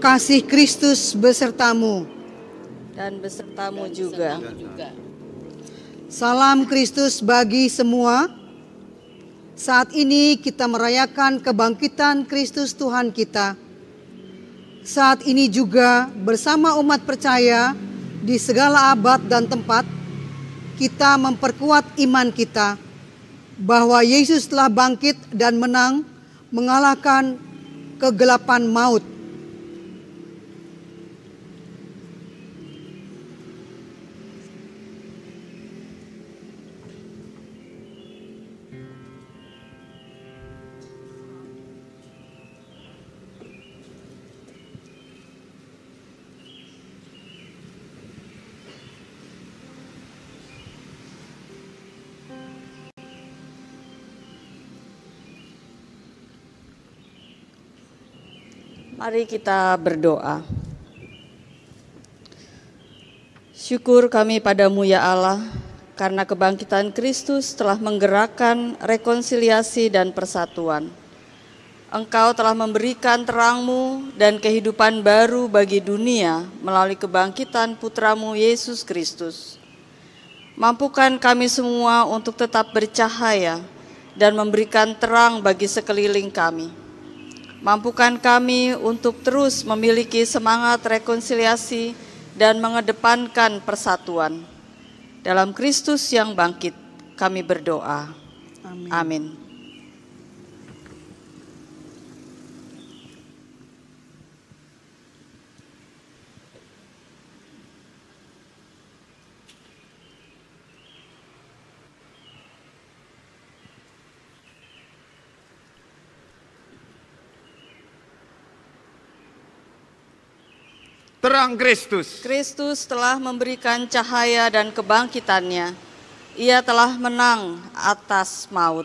Kasih Kristus besertamu. Dan besertamu juga. Salam Kristus bagi semua. Saat ini kita merayakan kebangkitan Kristus Tuhan kita. Saat ini juga bersama umat percaya di segala abad dan tempat, kita memperkuat iman kita bahwa Yesus telah bangkit dan menang, mengalahkan kegelapan maut. Mari kita berdoa. Syukur kami padamu ya Allah, karena kebangkitan Kristus telah menggerakkan rekonsiliasi dan persatuan. Engkau telah memberikan terang-Mu dan kehidupan baru bagi dunia melalui kebangkitan Putra-Mu Yesus Kristus. Mampukan kami semua untuk tetap bercahaya dan memberikan terang bagi sekeliling kami. Mampukan kami untuk terus memiliki semangat rekonsiliasi dan mengedepankan persatuan. Dalam Kristus yang bangkit, kami berdoa. Amin. Amin. Terang Kristus. Kristus telah memberikan cahaya dan kebangkitannya. Ia telah menang atas maut.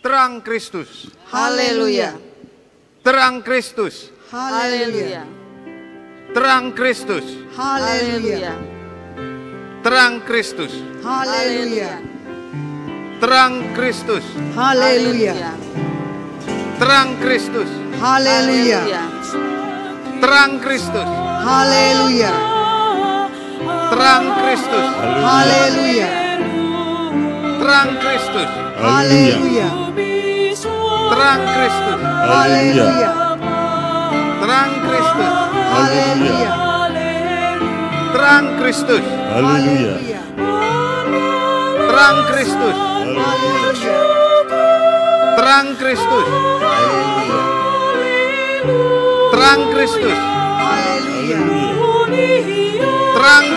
Terang Kristus. Haleluya. Terang Kristus. Haleluya. Terang Kristus. Haleluya. Terang Kristus. Haleluya. Terang Kristus. Haleluya. Terang Kristus. Haleluya. Terang Kristus. Haleluya. Terang Kristus. Haleluya. Terang Kristus. Haleluya. Terang Kristus. Haleluya. Terang Kristus. Haleluya. Terang Kristus. Haleluya. Terang Kristus. Haleluya. Terang Kristus. Terang Kristus. Haleluya. Terang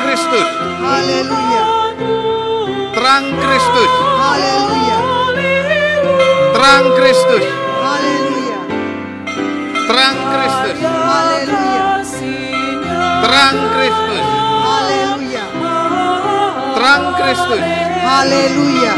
Kristus. Haleluya. Terang Kristus. Haleluya. Terang Kristus. Haleluya. Terang Kristus. Haleluya. Terang Kristus. Haleluya. Terang Kristus. Haleluya.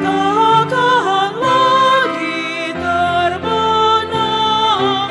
Takkan lagi terbenam.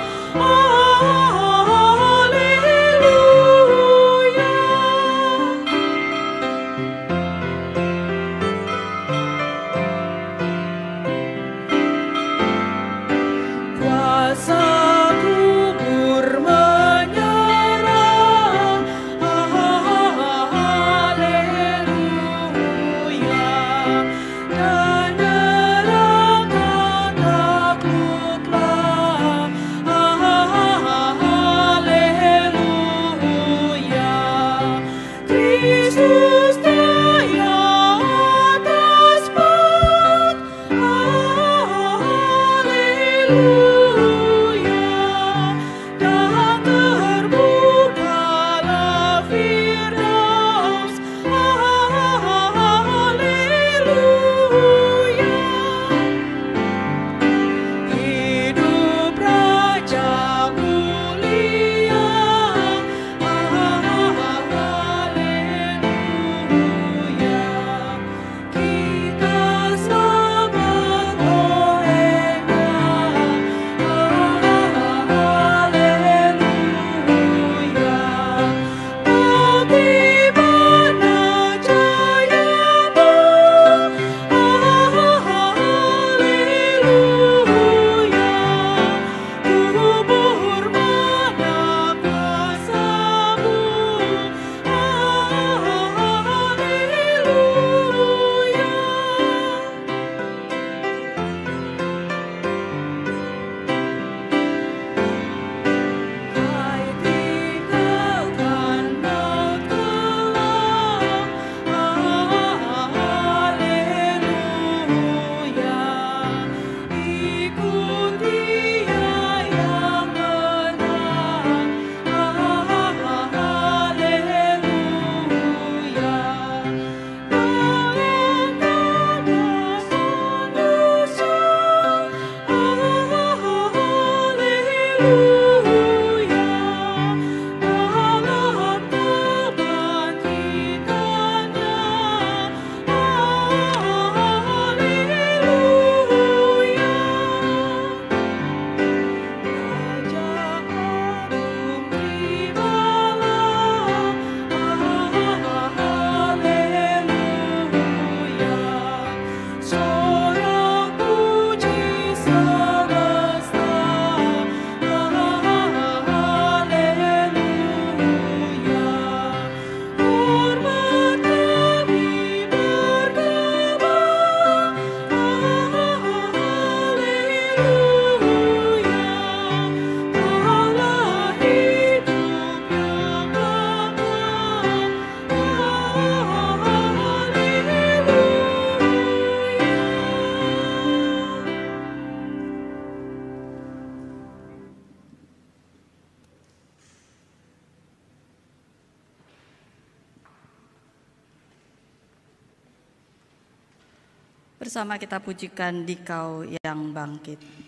Bersama kita pujikan Dikau yang bangkit.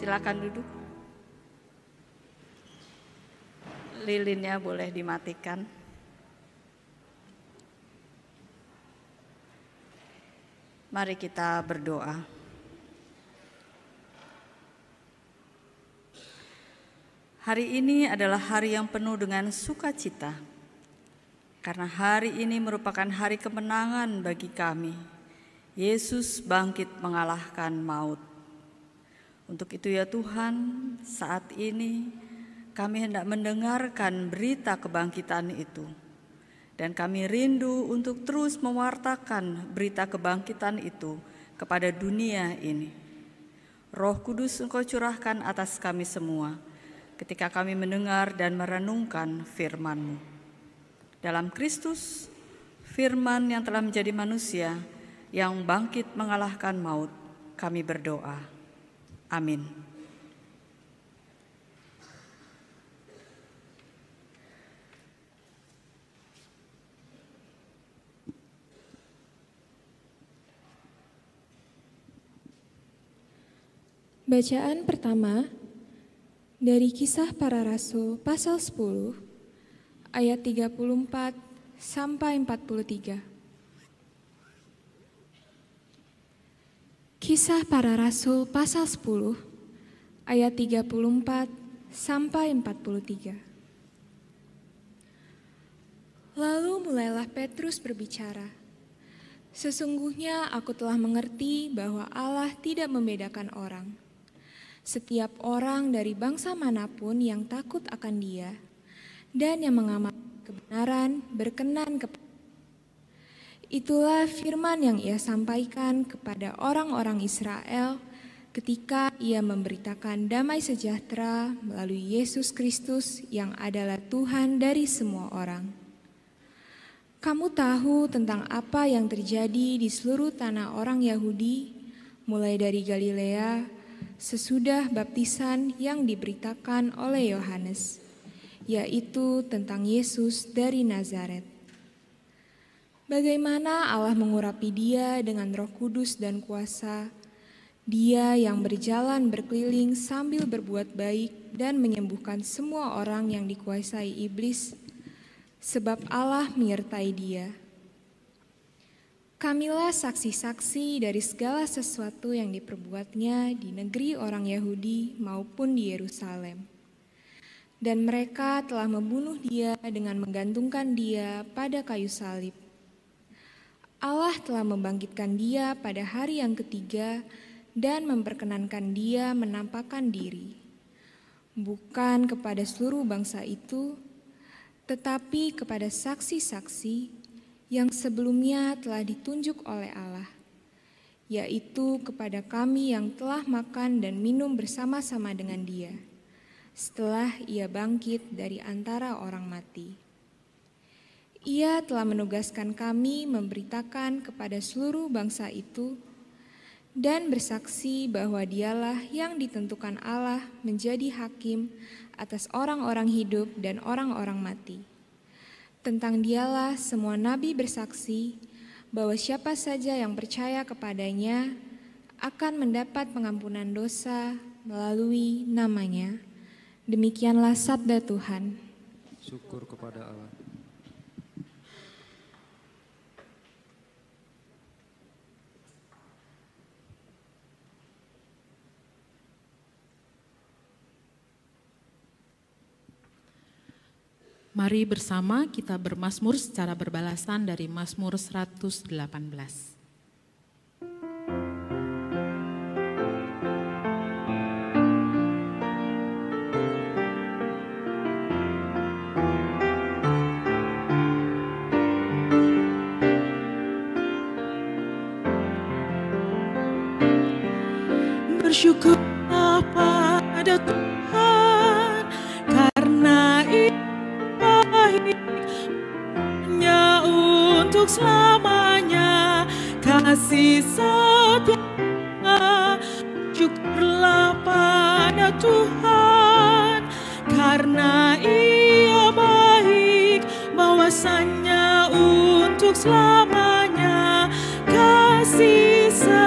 Silakan duduk. Lilinnya boleh dimatikan. Mari kita berdoa. Hari ini adalah hari yang penuh dengan sukacita, karena hari ini merupakan hari kemenangan bagi kami. Yesus bangkit mengalahkan maut. Untuk itu ya Tuhan, saat ini kami hendak mendengarkan berita kebangkitan itu. Dan kami rindu untuk terus mewartakan berita kebangkitan itu kepada dunia ini. Roh Kudus Engkau curahkan atas kami semua ketika kami mendengar dan merenungkan firman-Mu. Dalam Kristus, firman yang telah menjadi manusia, yang bangkit mengalahkan maut, kami berdoa. Amin. Bacaan pertama dari Kisah Para Rasul pasal 10 ayat 34 sampai 43. Kisah Para Rasul pasal 10 ayat 34 sampai 43. Lalu mulailah Petrus berbicara. Sesungguhnya aku telah mengerti bahwa Allah tidak membedakan orang. Setiap orang dari bangsa manapun yang takut akan Dia dan yang mengamalkan kebenaran berkenan kepada. Itulah firman yang Ia sampaikan kepada orang-orang Israel ketika Ia memberitakan damai sejahtera melalui Yesus Kristus yang adalah Tuhan dari semua orang. Kamu tahu tentang apa yang terjadi di seluruh tanah orang Yahudi, mulai dari Galilea, sesudah baptisan yang diberitakan oleh Yohanes, yaitu tentang Yesus dari Nazaret. Bagaimana Allah mengurapi dia dengan Roh Kudus dan kuasa, dia yang berjalan berkeliling sambil berbuat baik dan menyembuhkan semua orang yang dikuasai iblis, sebab Allah menyertai dia. Kamilah saksi-saksi dari segala sesuatu yang diperbuatnya di negeri orang Yahudi maupun di Yerusalem. Dan mereka telah membunuh dia dengan menggantungkan dia pada kayu salib. Allah telah membangkitkan dia pada hari yang ketiga dan memperkenankan dia menampakkan diri, bukan kepada seluruh bangsa itu, tetapi kepada saksi-saksi yang sebelumnya telah ditunjuk oleh Allah, yaitu kepada kami yang telah makan dan minum bersama-sama dengan dia, setelah ia bangkit dari antara orang mati. Ia telah menugaskan kami memberitakan kepada seluruh bangsa itu dan bersaksi bahwa dialah yang ditentukan Allah menjadi hakim atas orang-orang hidup dan orang-orang mati. Tentang dialah semua nabi bersaksi bahwa siapa saja yang percaya kepadanya akan mendapat pengampunan dosa melalui namanya. Demikianlah sabda Tuhan. Syukur kepada Allah. Mari bersama kita bermazmur secara berbalasan dari Mazmur 118. Bersyukurlah pada Tuhan karena hanya untuk selamanya kasih setia. Syukurlah pada Tuhan karena Ia baik, bahwasanya untuk selamanya kasih setianya.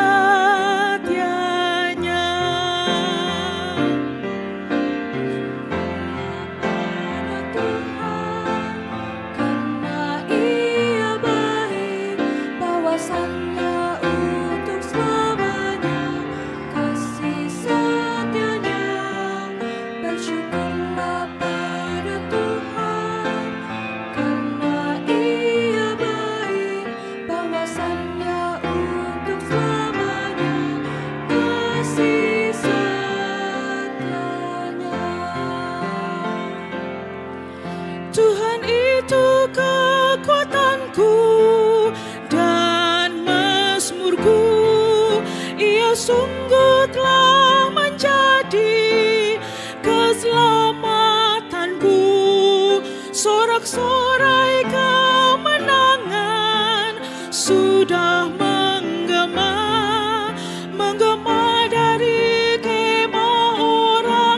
Tuhan itu kekuatanku dan mazmurku, Ia sungguh telah menjadi keselamatanku. Sorak-sorai kemenangan sudah menggema dari kemah orang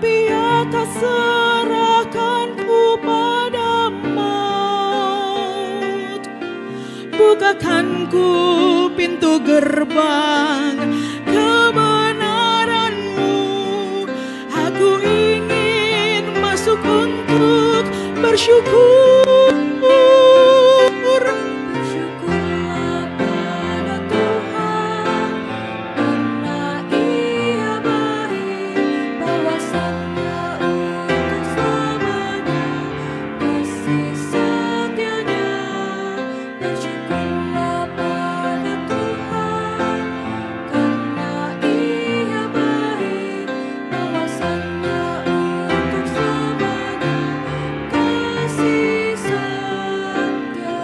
tapi ia tak serahkanku pada maut. Bukakan ku pintu gerbang kebenaran-Mu. Aku ingin masuk untuk bersyukur. Bersyukurlah pada Tuhan, karena Ia baik, bahwasannya untuk selamanya kasih setianya. Bersyukurlah pada Tuhan, karena Ia baik, bahwasannya untuk selamanya kasih setianya.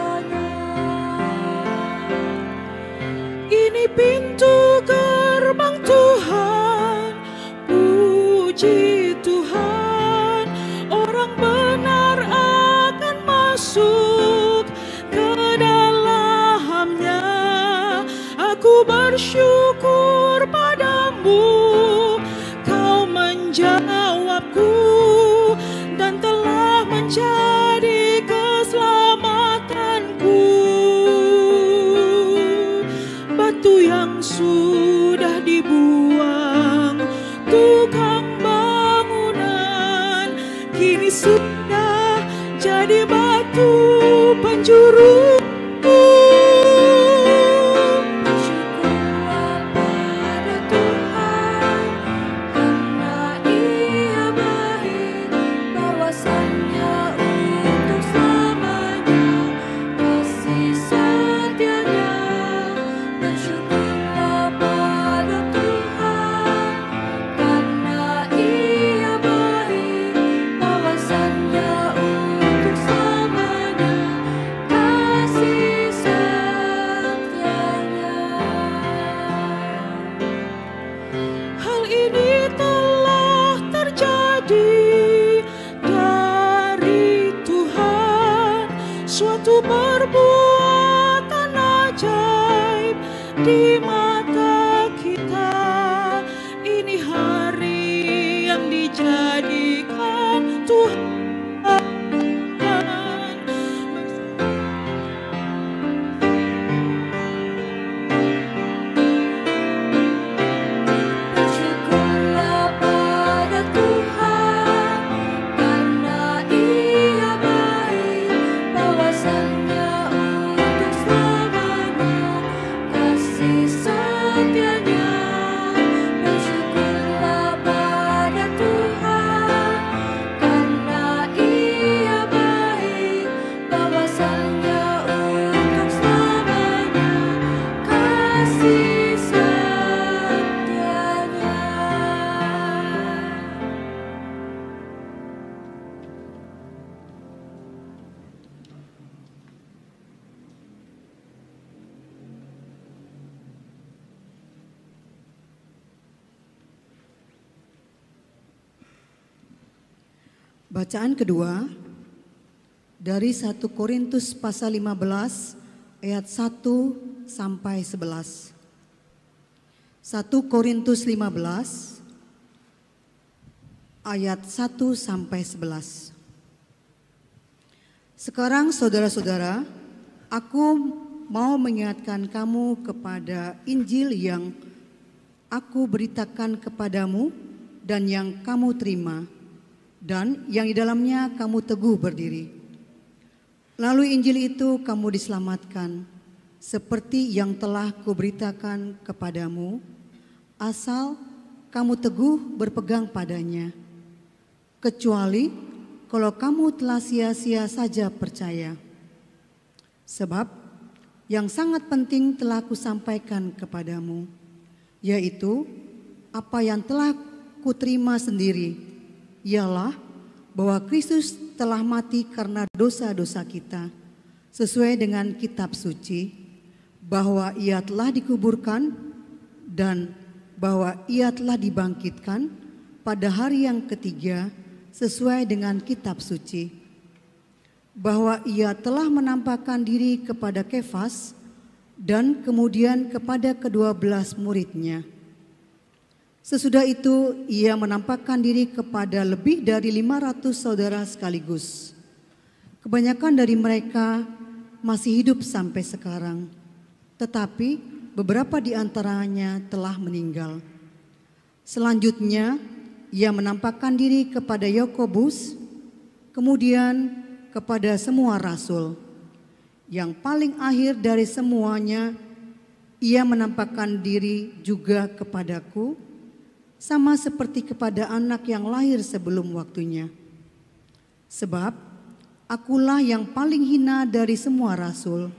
Ini pintu gerbang Tuhan, puji Tuhan. Orang benar akan masuk ke dalamnya. Aku bersyukur padamu, Kau menjawabku dan telah menjadi keselamatanku. Batu yang sudah dibuang tukang bangunan kini sudah jadi batu penjuru. Bersyukurlah pada Tuhan, karena Ia baik, bahwasannya untuk selamanya kasih setianya. Bersyukurlah pada Tuhan, karena Ia baik, bahwasannya untuk selamanya kasih setianya. Hal ini telah terjadi dari Tuhan, suatu perbuatan ajaib di mata kita. Ini hari yang dijadikan Tuhan. Bersyukurlah pada Tuhan, karena Ia baik, bahwasannya untuk selamanya kasih setianya. Bersyukurlah pada Tuhan, karena Ia baik, bahwasannya untuk selamanya kasih setianya. Bacaan kedua dari 1 Korintus pasal 15 ayat 1 sampai 11. 1 Korintus 15 ayat 1 sampai 11. Sekarang saudara-saudara, aku mau mengingatkan kamu kepada Injil yang aku beritakan kepadamu dan yang kamu terima, dan yang di dalamnya kamu teguh berdiri. Lalu Injil itu kamu diselamatkan, seperti yang telah kuberitakan kepadamu, asal kamu teguh berpegang padanya. Kecuali kalau kamu telah sia-sia saja percaya. Sebab yang sangat penting telah kusampaikan kepadamu, yaitu apa yang telah kuterima sendiri, ialah bahwa Kristus telah mati karena dosa-dosa kita, sesuai dengan kitab suci, bahwa Ia telah dikuburkan dan bahwa Ia telah dibangkitkan pada hari yang ketiga sesuai dengan kitab suci, bahwa Ia telah menampakkan diri kepada Kefas dan kemudian kepada ke-12 muridnya. Sesudah itu ia menampakkan diri kepada lebih dari 500 saudara sekaligus. Kebanyakan dari mereka masih hidup sampai sekarang, tetapi beberapa di antaranya telah meninggal. Selanjutnya ia menampakkan diri kepada Yakobus, kemudian kepada semua rasul. Yang paling akhir dari semuanya, ia menampakkan diri juga kepadaku, sama seperti kepada anak yang lahir sebelum waktunya. Sebab akulah yang paling hina dari semua rasul,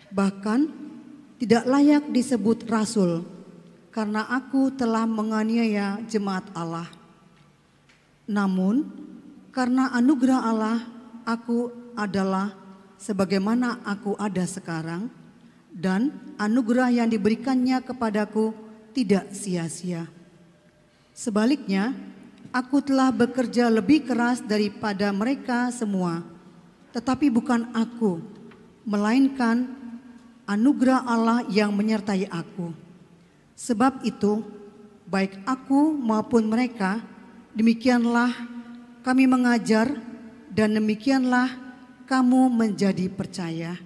bahkan tidak layak disebut rasul, karena aku telah menganiaya jemaat Allah. Namun karena anugerah Allah, aku adalah sebagaimana aku ada sekarang, dan anugerah yang diberikannya kepadaku tidak sia-sia. Sebaliknya, aku telah bekerja lebih keras daripada mereka semua, tetapi bukan aku, melainkan anugerah Allah yang menyertai aku. Sebab itu, baik aku maupun mereka, demikianlah kami mengajar, dan demikianlah kamu menjadi percaya.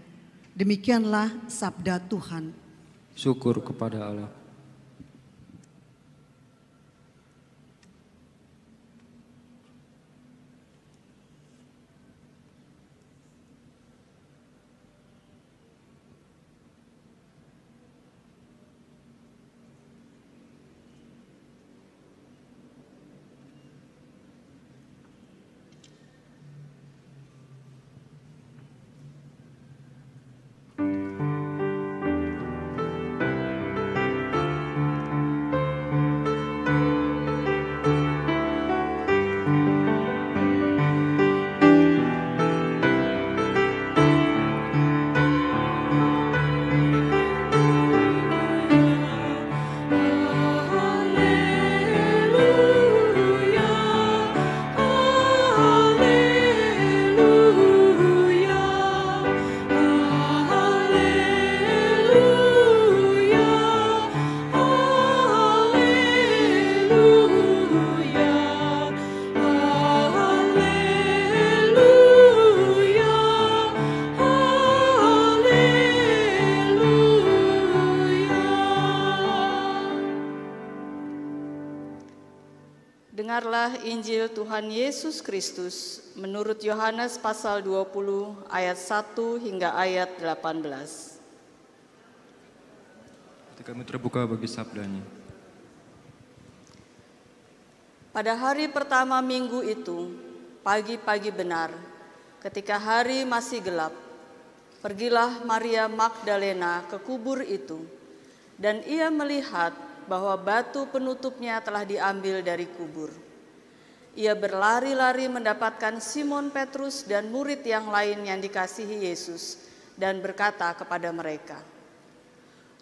Demikianlah sabda Tuhan. Syukur kepada Allah. Dengarlah Injil Tuhan Yesus Kristus menurut Yohanes pasal 20 ayat 1 hingga ayat 18. Hati kami terbuka bagi sabdanya. Pada hari pertama minggu itu, pagi-pagi benar, ketika hari masih gelap, pergilah Maria Magdalena ke kubur itu, dan ia melihat bahwa batu penutupnya telah diambil dari kubur. Ia berlari-lari mendapatkan Simon Petrus dan murid yang lain yang dikasihi Yesus dan berkata kepada mereka,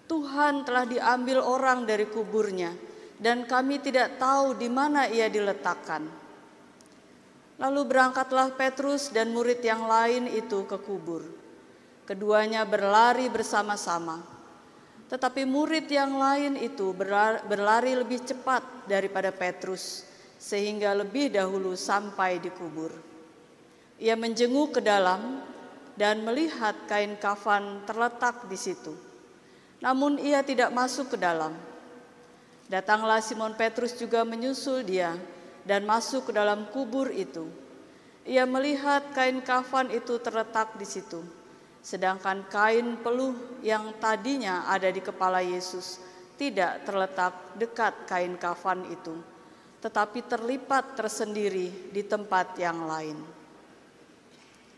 "Tuhan telah diambil orang dari kuburnya dan kami tidak tahu di mana ia diletakkan." Lalu berangkatlah Petrus dan murid yang lain itu ke kubur. Keduanya berlari bersama-sama. Tetapi murid yang lain itu berlari lebih cepat daripada Petrus, sehingga lebih dahulu sampai di kubur. Ia menjenguk ke dalam dan melihat kain kafan terletak di situ. Namun ia tidak masuk ke dalam. Datanglah Simon Petrus juga menyusul dia dan masuk ke dalam kubur itu. Ia melihat kain kafan itu terletak di situ, sedangkan kain peluh yang tadinya ada di kepala Yesus tidak terletak dekat kain kafan itu, tetapi terlipat tersendiri di tempat yang lain.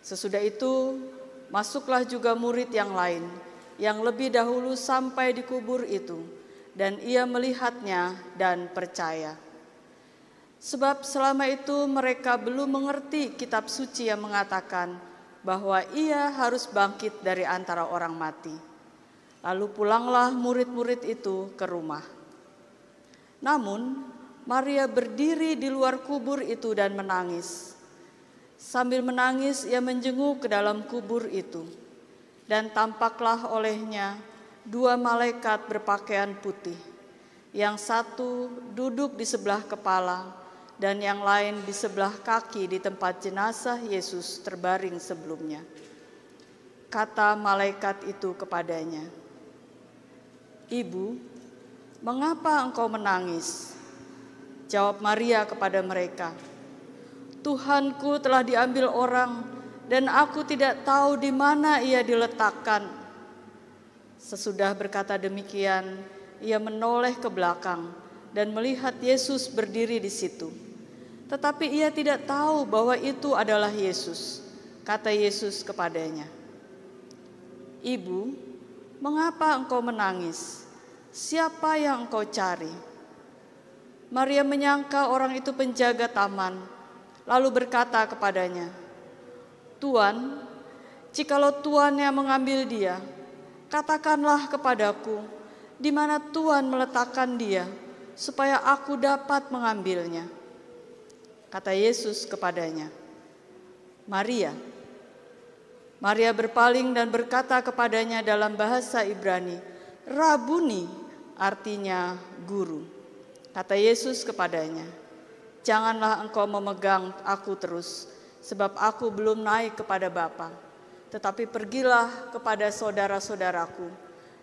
Sesudah itu, masuklah juga murid yang lain, yang lebih dahulu sampai di kubur itu, dan ia melihatnya dan percaya. Sebab selama itu mereka belum mengerti kitab suci yang mengatakan bahwa ia harus bangkit dari antara orang mati. Lalu pulanglah murid-murid itu ke rumah. Namun Maria berdiri di luar kubur itu dan menangis. Sambil menangis ia menjenguk ke dalam kubur itu, dan tampaklah olehnya dua malaikat berpakaian putih, Yang satu duduk di sebelah kepala dan yang lain di sebelah kaki di tempat jenazah Yesus terbaring sebelumnya. Kata malaikat itu kepadanya, "Ibu, mengapa engkau menangis?" Jawab Maria kepada mereka, "Tuhanku telah diambil orang dan aku tidak tahu di mana ia diletakkan." Sesudah berkata demikian, ia menoleh ke belakang dan melihat Yesus berdiri di situ. Tetapi ia tidak tahu bahwa itu adalah Yesus. Kata Yesus kepadanya, "Ibu, mengapa engkau menangis? Siapa yang engkau cari?" Maria menyangka orang itu penjaga taman, lalu berkata kepadanya, "Tuan, jikalau Tuan yang mengambil dia, katakanlah kepadaku di mana Tuan meletakkan dia, supaya aku dapat mengambilnya." Kata Yesus kepadanya, "Maria." Maria berpaling dan berkata kepadanya dalam bahasa Ibrani, "Rabuni," artinya guru. Kata Yesus kepadanya, "Janganlah engkau memegang aku terus, sebab aku belum naik kepada Bapa. Tetapi pergilah kepada saudara-saudaraku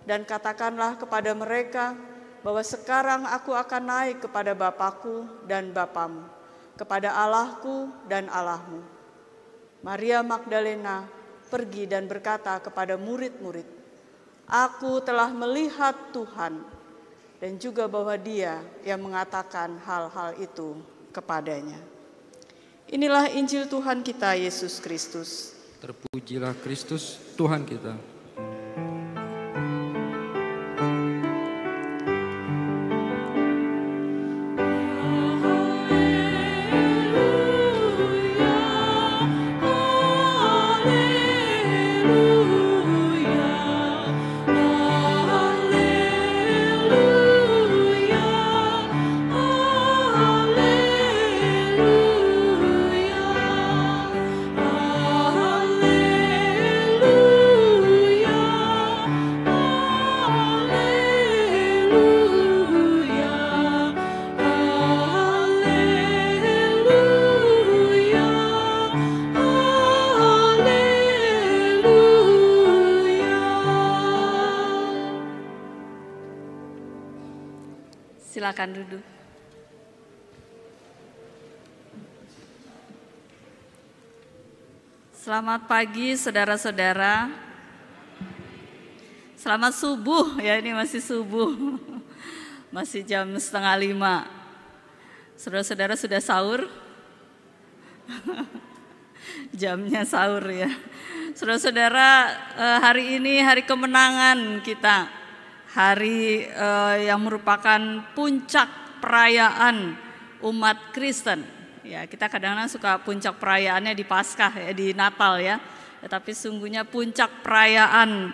dan katakanlah kepada mereka bahwa sekarang aku akan naik kepada Bapakku dan Bapamu, kepada Allahku dan Allahmu." Maria Magdalena pergi dan berkata kepada murid-murid, "Aku telah melihat Tuhan," dan juga bahwa Dia yang mengatakan hal-hal itu kepadanya. Inilah Injil Tuhan kita Yesus Kristus. Terpujilah Kristus, Tuhan kita. Silakan duduk. Selamat pagi saudara-saudara. Selamat subuh ya, ini masih subuh. Masih jam 4:30. Saudara-saudara sudah sahur? Jamnya sahur ya. Saudara-saudara, hari ini hari kemenangan kita. Hari yang merupakan puncak perayaan umat Kristen. Ya, kita kadang-kadang suka puncak perayaannya di Paskah ya, di Natal ya. Tetapi sungguhnya puncak perayaan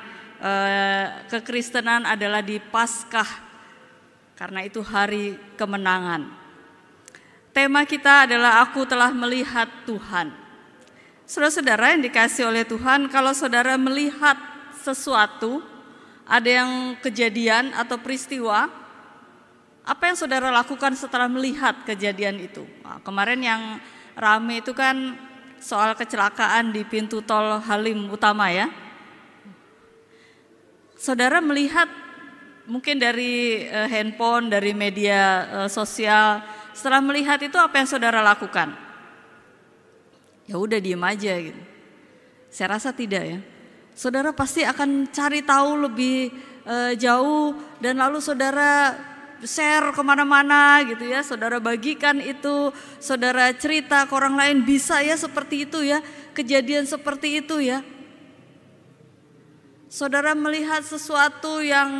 kekristenan adalah di Paskah. Karena itu hari kemenangan. Tema kita adalah aku telah melihat Tuhan. Saudara-saudara yang dikasihi oleh Tuhan, kalau saudara melihat sesuatu, ada yang kejadian atau peristiwa, apa yang saudara lakukan setelah melihat kejadian itu? Nah, kemarin yang rame itu kan soal kecelakaan di pintu tol Halim Utama ya. Saudara melihat mungkin dari handphone, dari media sosial, setelah melihat itu apa yang saudara lakukan? Ya udah diem aja gitu. Saya rasa tidak ya. Saudara pasti akan cari tahu lebih jauh dan lalu saudara share kemana-mana gitu ya. Saudara bagikan itu, saudara cerita ke orang lain, bisa ya seperti itu ya, kejadian seperti itu ya. Saudara melihat sesuatu yang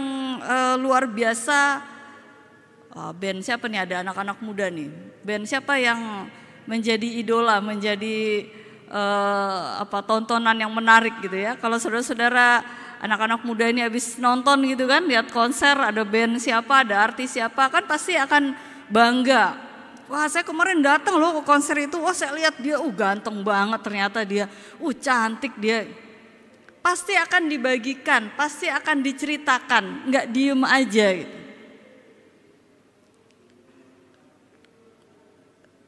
luar biasa, band siapa nih, ada anak-anak muda nih, band siapa yang menjadi idola, menjadi tontonan yang menarik gitu ya. Kalau saudara-saudara anak-anak muda ini habis nonton gitu kan, lihat konser ada band siapa, ada artis siapa, kan pasti akan bangga. Wah, saya kemarin datang loh ke konser itu, wah saya lihat dia, ganteng banget ternyata dia, cantik dia. Pasti akan dibagikan, pasti akan diceritakan, nggak diem aja gitu.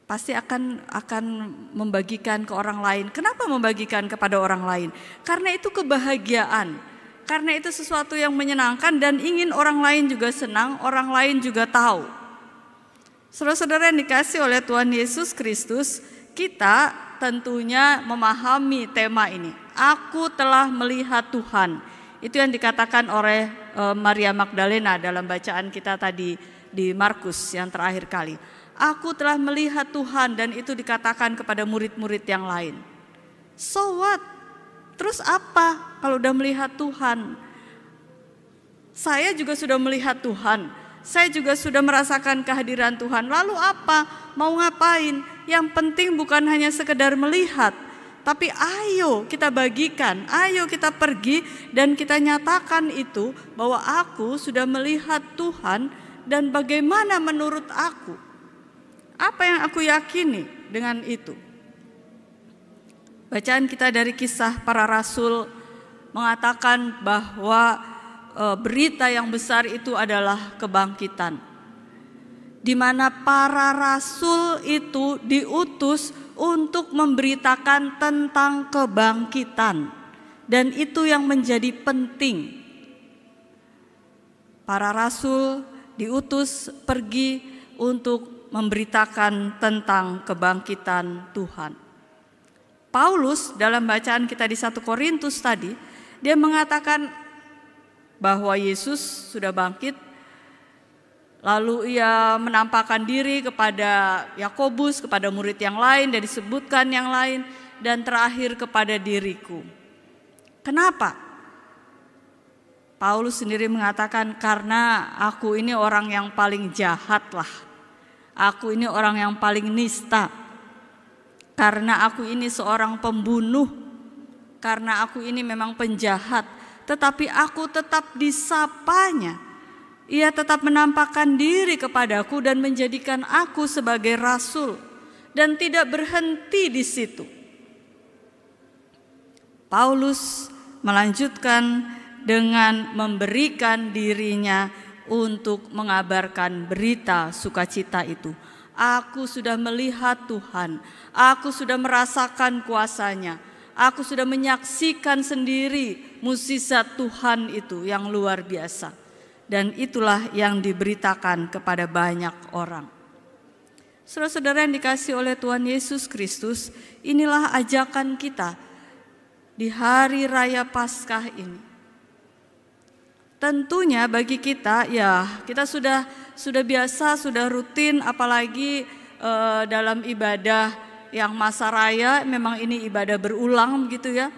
pasti akan membagikan ke orang lain. Kenapa membagikan kepada orang lain? Karena itu kebahagiaan, karena itu sesuatu yang menyenangkan dan ingin orang lain juga senang, orang lain juga tahu. Saudara-saudara yang dikasih oleh Tuhan Yesus Kristus, kita tentunya memahami tema ini. Aku telah melihat Tuhan. Itu yang dikatakan oleh Maria Magdalena dalam bacaan kita tadi di Markus yang terakhir kali. Aku telah melihat Tuhan, dan itu dikatakan kepada murid-murid yang lain. So what? Terus apa kalau udah melihat Tuhan? Saya juga sudah melihat Tuhan. Saya juga sudah merasakan kehadiran Tuhan. Lalu apa? Mau ngapain? Yang penting bukan hanya sekedar melihat, tapi ayo kita bagikan, ayo kita pergi dan kita nyatakan itu bahwa aku sudah melihat Tuhan dan bagaimana menurut aku. Apa yang aku yakini dengan itu? Bacaan kita dari Kisah Para Rasul mengatakan bahwa berita yang besar itu adalah kebangkitan, di mana para rasul itu diutus untuk memberitakan tentang kebangkitan, dan itu yang menjadi penting. Para rasul diutus pergi untuk memberitakan tentang kebangkitan Tuhan. Paulus dalam bacaan kita di 1 Korintus tadi, dia mengatakan bahwa Yesus sudah bangkit, lalu ia menampakkan diri kepada Yakobus, kepada murid yang lain, dan disebutkan yang lain, dan terakhir kepada diriku. Kenapa? Paulus sendiri mengatakan, karena aku ini orang yang paling jahat lah. Aku ini orang yang paling nista. Karena aku ini seorang pembunuh. Karena aku ini memang penjahat. Tetapi aku tetap disapanya. Ia tetap menampakkan diri kepadaku dan menjadikan aku sebagai rasul. Dan tidak berhenti di situ. Paulus melanjutkan dengan memberikan dirinya untuk mengabarkan berita sukacita itu. Aku sudah melihat Tuhan, aku sudah merasakan kuasa-Nya, aku sudah menyaksikan sendiri mukjizat Tuhan itu yang luar biasa. Dan itulah yang diberitakan kepada banyak orang. Saudara-saudara yang dikasihi oleh Tuhan Yesus Kristus, inilah ajakan kita di hari raya Paskah ini. Tentunya bagi kita, ya kita sudah biasa, sudah rutin, apalagi dalam ibadah yang masa raya, memang ini ibadah berulang gitu ya.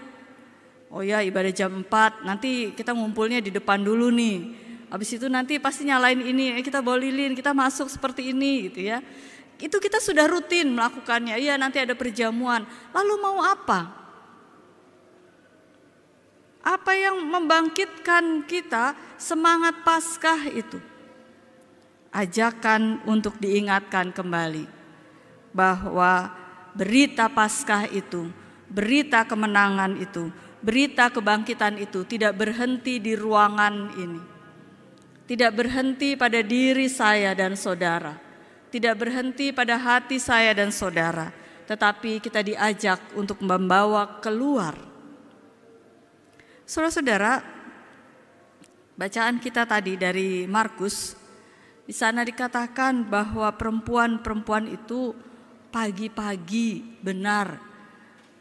Oh ya, ibadah jam 4, nanti kita ngumpulnya di depan dulu nih. Habis itu nanti pasti nyalain ini, kita bawa lilin, kita masuk seperti ini gitu ya. Itu kita sudah rutin melakukannya, iya nanti ada perjamuan. Lalu mau apa? Apa yang membangkitkan kita semangat Paskah itu? Ajakan untuk diingatkan kembali bahwa berita Paskah itu, berita kemenangan itu, berita kebangkitan itu tidak berhenti di ruangan ini. Tidak berhenti pada diri saya dan saudara. Tidak berhenti pada hati saya dan saudara. Tetapi kita diajak untuk membawa keluar. Saudara-saudara, bacaan kita tadi dari Markus, di sana dikatakan bahwa perempuan-perempuan itu pagi-pagi benar.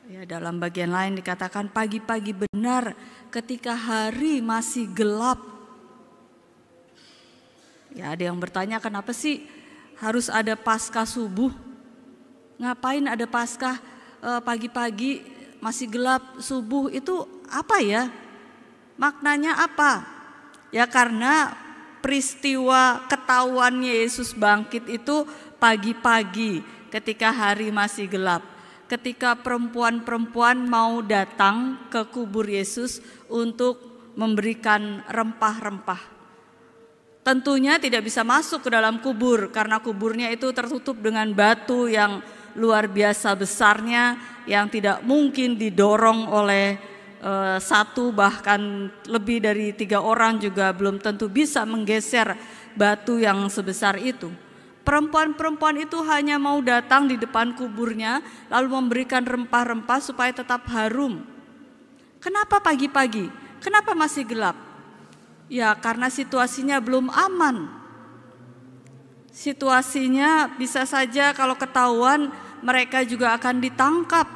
Ya, dalam bagian lain dikatakan pagi-pagi benar ketika hari masih gelap. Ya, ada yang bertanya, kenapa sih harus ada Paskah subuh? Ngapain ada Paskah pagi-pagi masih gelap subuh? Itu apa ya? Maknanya apa? Ya karena peristiwa ketahuannya Yesus bangkit itu pagi-pagi ketika hari masih gelap. Ketika perempuan-perempuan mau datang ke kubur Yesus untuk memberikan rempah-rempah. Tentunya tidak bisa masuk ke dalam kubur karena kuburnya itu tertutup dengan batu yang luar biasa besarnya, yang tidak mungkin didorong oleh satu bahkan lebih dari 3 orang juga belum tentu bisa menggeser batu yang sebesar itu. Perempuan-perempuan itu hanya mau datang di depan kuburnya lalu memberikan rempah-rempah supaya tetap harum. Kenapa pagi-pagi? Kenapa masih gelap? Ya karena situasinya belum aman. Situasinya bisa saja kalau ketahuan mereka juga akan ditangkap.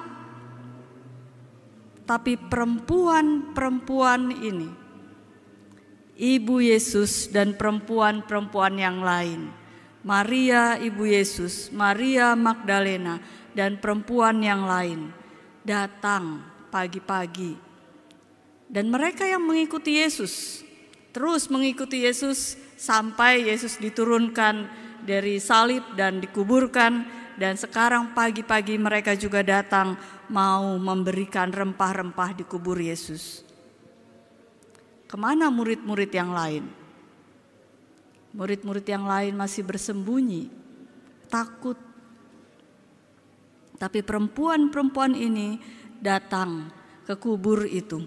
Tapi perempuan-perempuan ini, Ibu Yesus dan perempuan-perempuan yang lain, Maria Ibu Yesus, Maria Magdalena, dan perempuan yang lain datang pagi-pagi. Dan mereka yang mengikuti Yesus, terus mengikuti Yesus sampai Yesus diturunkan dari salib dan dikuburkan. Dan sekarang pagi-pagi mereka juga datang mau memberikan rempah-rempah di kubur Yesus. Kemana murid-murid yang lain? Murid-murid yang lain masih bersembunyi, takut. Tapi perempuan-perempuan ini datang ke kubur itu.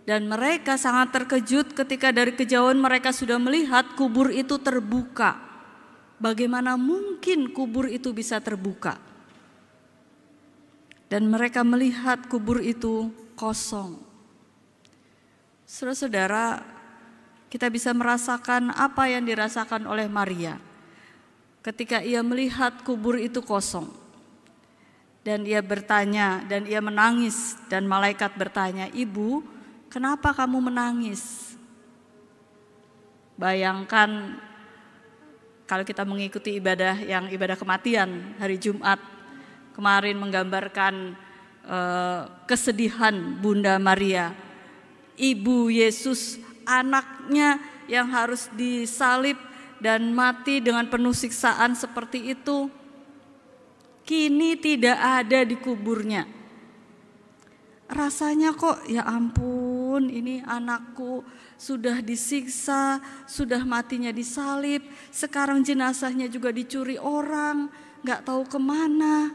Dan mereka sangat terkejut ketika dari kejauhan mereka sudah melihat kubur itu terbuka. Bagaimana mungkin kubur itu bisa terbuka? Dan mereka melihat kubur itu kosong. Saudara-saudara, kita bisa merasakan apa yang dirasakan oleh Maria ketika ia melihat kubur itu kosong. Dan ia bertanya dan ia menangis, dan malaikat bertanya, "Ibu, kenapa kamu menangis?" Bayangkan kalau kita mengikuti ibadah kematian hari Jumat kemarin menggambarkan kesedihan Bunda Maria, Ibu Yesus, anaknya yang harus disalib dan mati dengan penuh siksaan seperti itu, kini tidak ada di kuburnya. Rasanya kok ya ampun, ini anakku sudah disiksa, sudah matinya disalib, sekarang jenazahnya juga dicuri orang, gak tahu kemana.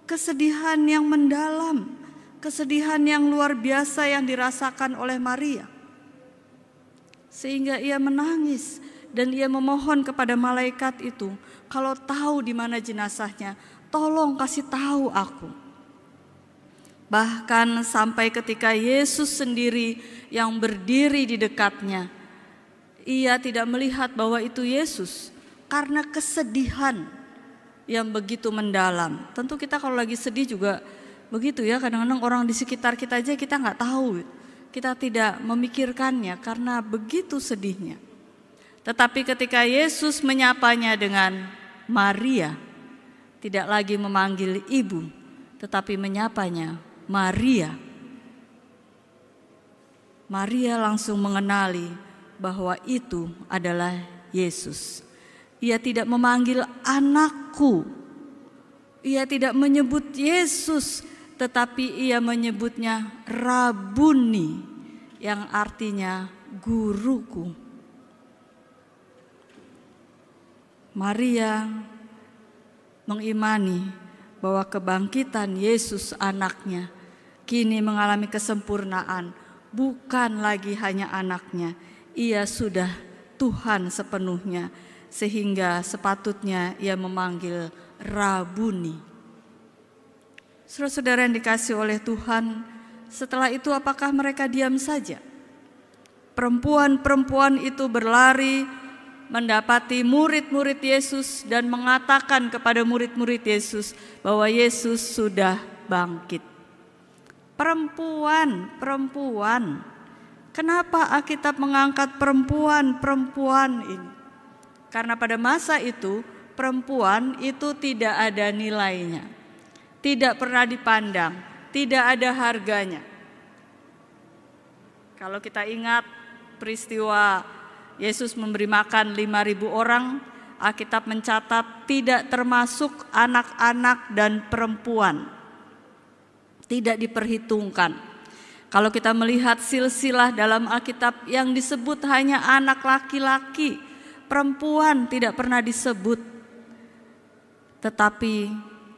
Kesedihan yang mendalam, kesedihan yang luar biasa yang dirasakan oleh Maria. Sehingga ia menangis dan ia memohon kepada malaikat itu, kalau tahu di mana jenazahnya, tolong kasih tahu aku. Bahkan sampai ketika Yesus sendiri yang berdiri di dekatnya, ia tidak melihat bahwa itu Yesus karena kesedihan yang begitu mendalam. Tentu kita kalau lagi sedih juga begitu ya, kadang-kadang orang di sekitar kita aja kita nggak tahu, kita tidak memikirkannya karena begitu sedihnya. Tetapi ketika Yesus menyapanya dengan Maria, tidak lagi memanggil ibu, tetapi menyapanya Maria. Maria langsung mengenali bahwa itu adalah Yesus. Ia tidak memanggil anakku. Ia tidak menyebut Yesus, tetapi ia menyebutnya Rabuni, yang artinya guruku. Maria mengimani bahwa kebangkitan Yesus anaknya kini mengalami kesempurnaan, bukan lagi hanya anaknya, ia sudah Tuhan sepenuhnya, sehingga sepatutnya ia memanggil Rabuni. Saudara-saudara yang dikasihi oleh Tuhan, setelah itu apakah mereka diam saja? Perempuan-perempuan itu berlari mendapati murid-murid Yesus dan mengatakan kepada murid-murid Yesus bahwa Yesus sudah bangkit. Perempuan, kenapa Alkitab mengangkat perempuan ini? Karena pada masa itu perempuan itu tidak ada nilainya, tidak pernah dipandang, tidak ada harganya. Kalau kita ingat peristiwa Yesus memberi makan 5.000 orang, Alkitab mencatat tidak termasuk anak-anak dan perempuan. Tidak diperhitungkan. Kalau kita melihat silsilah dalam Alkitab yang disebut hanya anak laki-laki, perempuan tidak pernah disebut. Tetapi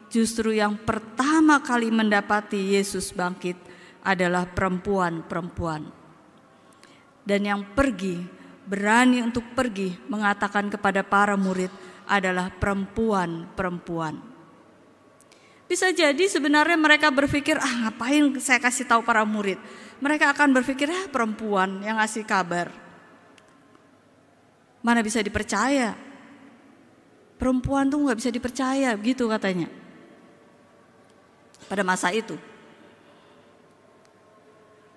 justru yang pertama kali mendapati Yesus bangkit adalah perempuan-perempuan. Dan yang berani untuk pergi mengatakan kepada para murid, adalah perempuan-perempuan. Bisa jadi sebenarnya mereka berpikir, ngapain saya kasih tahu para murid. Mereka akan berpikir, perempuan yang ngasih kabar. Mana bisa dipercaya. Perempuan tuh gak bisa dipercaya, gitu katanya. Pada masa itu.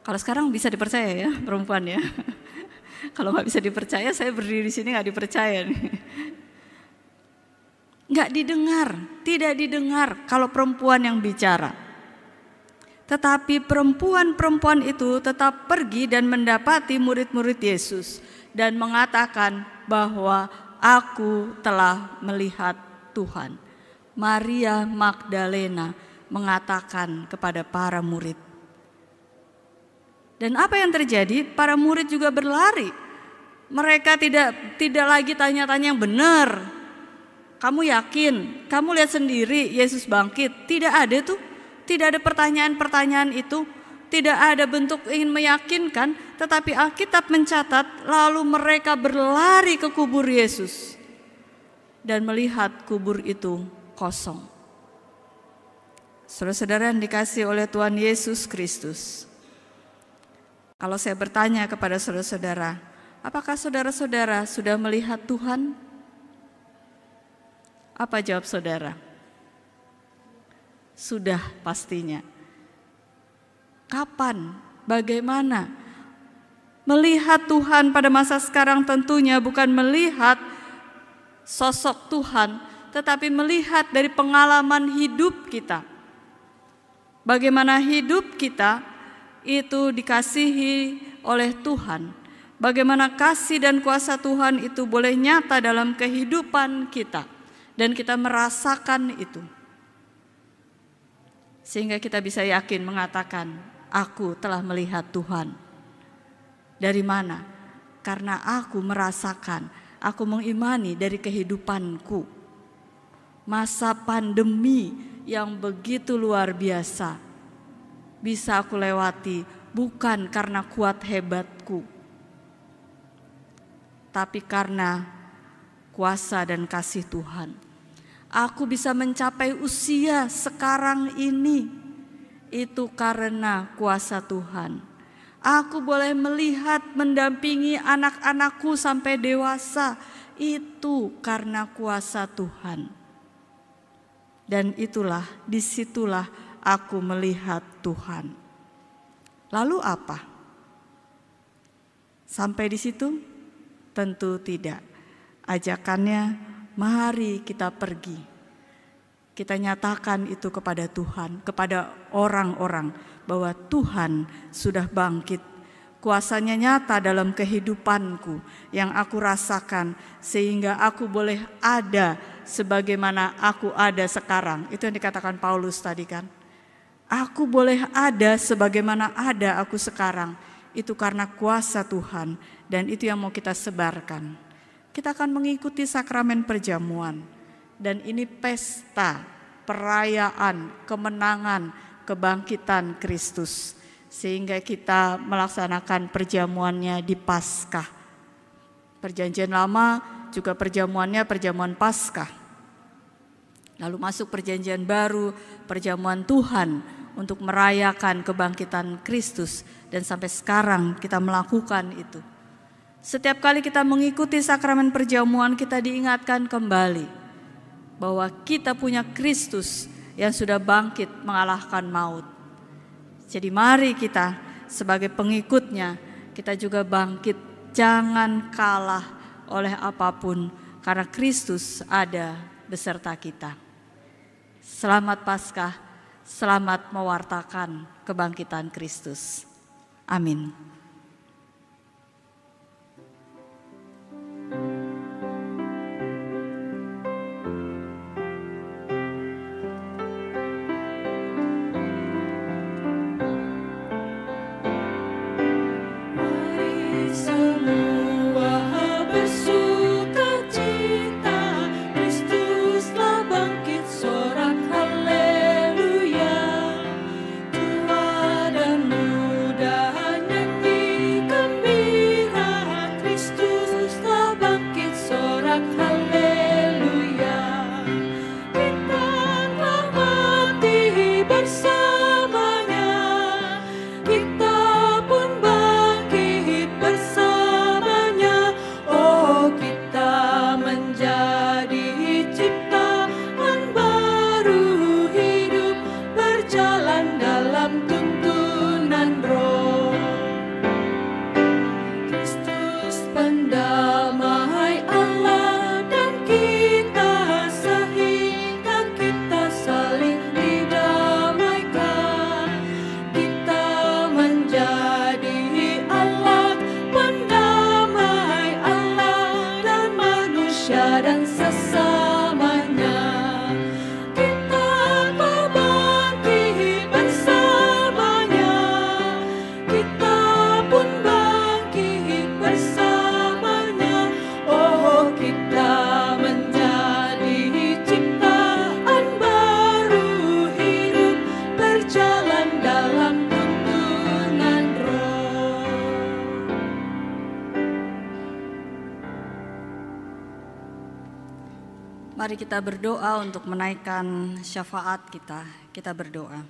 Kalau sekarang bisa dipercaya ya perempuan ya. Kalau nggak bisa dipercaya, saya berdiri di sini nggak dipercaya nih. Nggak didengar, tidak didengar kalau perempuan yang bicara. Tetapi perempuan-perempuan itu tetap pergi dan mendapati murid-murid Yesus dan mengatakan bahwa aku telah melihat Tuhan. Maria Magdalena mengatakan kepada para murid. Dan apa yang terjadi? Para murid juga berlari. Mereka tidak lagi tanya-tanya yang benar. Kamu yakin? Kamu lihat sendiri Yesus bangkit? Tidak ada tuh. Tidak ada pertanyaan-pertanyaan itu. Tidak ada bentuk ingin meyakinkan. Tetapi Alkitab mencatat lalu mereka berlari ke kubur Yesus. Dan melihat kubur itu kosong. Saudara-saudara yang dikasihi oleh Tuhan Yesus Kristus. Kalau saya bertanya kepada saudara-saudara, apakah saudara-saudara sudah melihat Tuhan? Apa jawab saudara? Sudah pastinya. Kapan? Bagaimana? Melihat Tuhan pada masa sekarang tentunya bukan melihat sosok Tuhan, tetapi melihat dari pengalaman hidup kita. Bagaimana hidup kita itu dikasihi oleh Tuhan. Bagaimana kasih dan kuasa Tuhan itu boleh nyata dalam kehidupan kita. Dan kita merasakan itu. Sehingga kita bisa yakin mengatakan, aku telah melihat Tuhan. Dari mana? Karena aku merasakan, aku mengimani dari kehidupanku. Masa pandemi yang begitu luar biasa bisa aku lewati bukan karena kuat hebatku, tapi karena kuasa dan kasih Tuhan. Aku bisa mencapai usia sekarang ini, itu karena kuasa Tuhan. Aku boleh melihat, mendampingi anak-anakku sampai dewasa, itu karena kuasa Tuhan. Dan itulah, disitulah aku melihat Tuhan. Lalu apa? Sampai di situ? Tentu tidak. Ajakannya, mari kita pergi. Kita nyatakan itu kepada Tuhan, kepada orang-orang bahwa Tuhan sudah bangkit. Kuasanya nyata dalam kehidupanku yang aku rasakan sehingga aku boleh ada sebagaimana aku ada sekarang. Itu yang dikatakan Paulus tadi kan. Aku boleh ada sebagaimana ada aku sekarang. Itu karena kuasa Tuhan dan itu yang mau kita sebarkan. Kita akan mengikuti sakramen perjamuan. Dan ini pesta, perayaan, kemenangan, kebangkitan Kristus. Sehingga kita melaksanakan perjamuannya di Paskah. Perjanjian Lama juga perjamuannya perjamuan Paskah. Lalu masuk perjanjian baru, perjamuan Tuhan untuk merayakan kebangkitan Kristus. Dan sampai sekarang kita melakukan itu. Setiap kali kita mengikuti sakramen perjamuan kita diingatkan kembali bahwa kita punya Kristus yang sudah bangkit mengalahkan maut. Jadi mari kita sebagai pengikutnya kita juga bangkit, jangan kalah oleh apapun karena Kristus ada beserta kita. Selamat Paskah, selamat mewartakan kebangkitan Kristus. Amin. Haleluya, tua dan muda nyanyi. berjalan dalam tuntunan Roh. Mari kita berdoa untuk menaikkan syafaat kita. Kita berdoa.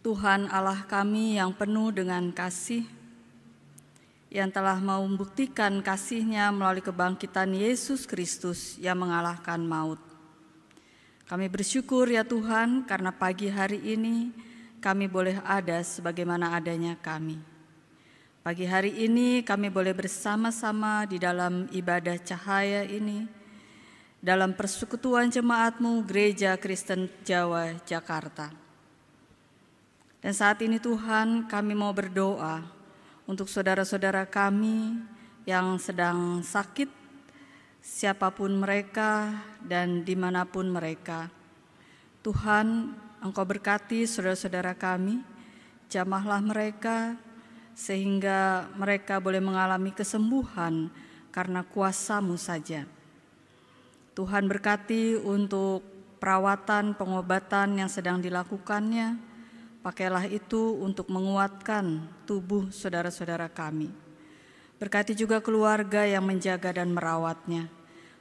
Tuhan Allah kami yang penuh dengan kasih, yang telah mau membuktikan kasih-Nya melalui kebangkitan Yesus Kristus yang mengalahkan maut. Kami bersyukur ya Tuhan karena pagi hari ini kami boleh ada sebagaimana adanya kami. Pagi hari ini kami boleh bersama-sama di dalam ibadah cahaya ini, dalam persekutuan jemaat-Mu Gereja Kristen Jawa Jakarta. Dan saat ini Tuhan kami mau berdoa untuk saudara-saudara kami yang sedang sakit, siapapun mereka dan dimanapun mereka. Tuhan, Engkau berkati saudara-saudara kami, jamahlah mereka sehingga mereka boleh mengalami kesembuhan karena kuasa-Mu saja. Tuhan berkati untuk perawatan, pengobatan yang sedang dilakukannya. Pakailah itu untuk menguatkan tubuh saudara-saudara kami. Berkati juga keluarga yang menjaga dan merawatnya.